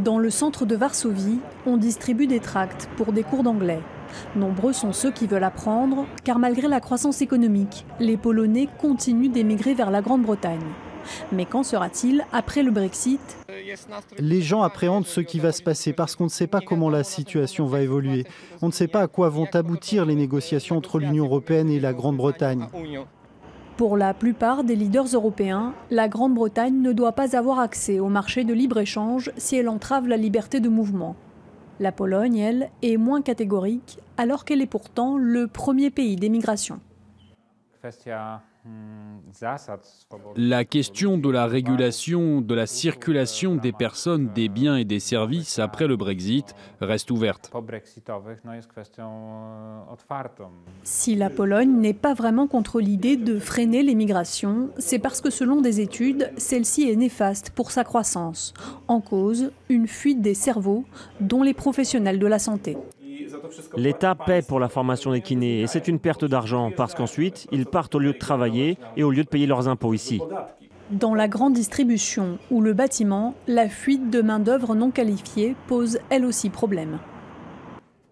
Dans le centre de Varsovie, on distribue des tracts pour des cours d'anglais. Nombreux sont ceux qui veulent apprendre, car malgré la croissance économique, les Polonais continuent d'émigrer vers la Grande-Bretagne. Mais qu'en sera-t-il après le Brexit ? Les gens appréhendent ce qui va se passer parce qu'on ne sait pas comment la situation va évoluer. On ne sait pas à quoi vont aboutir les négociations entre l'Union européenne et la Grande-Bretagne. Pour la plupart des leaders européens, la Grande-Bretagne ne doit pas avoir accès au marché de libre-échange si elle entrave la liberté de mouvement. La Pologne, elle, est moins catégorique, alors qu'elle est pourtant le premier pays d'émigration. La question de la régulation de la circulation des personnes, des biens et des services après le Brexit reste ouverte. Si la Pologne n'est pas vraiment contre l'idée de freiner l'émigration, c'est parce que selon des études, celle-ci est néfaste pour sa croissance. En cause, une fuite des cerveaux, dont les professionnels de la santé. L'État paie pour la formation des kinés et c'est une perte d'argent parce qu'ensuite, ils partent au lieu de travailler et au lieu de payer leurs impôts ici. Dans la grande distribution ou le bâtiment, la fuite de main-d'œuvre non qualifiée pose elle aussi problème.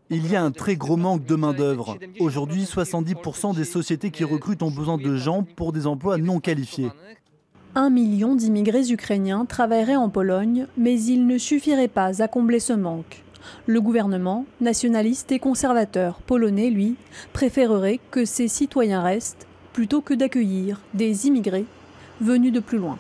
Il y a un très gros manque de main-d'œuvre. Aujourd'hui, 70% des sociétés qui recrutent ont besoin de gens pour des emplois non qualifiés. 1 million d'immigrés ukrainiens travailleraient en Pologne, mais il ne suffirait pas à combler ce manque. Le gouvernement, nationaliste et conservateur polonais, lui, préférerait que ses citoyens restent plutôt que d'accueillir des immigrés venus de plus loin.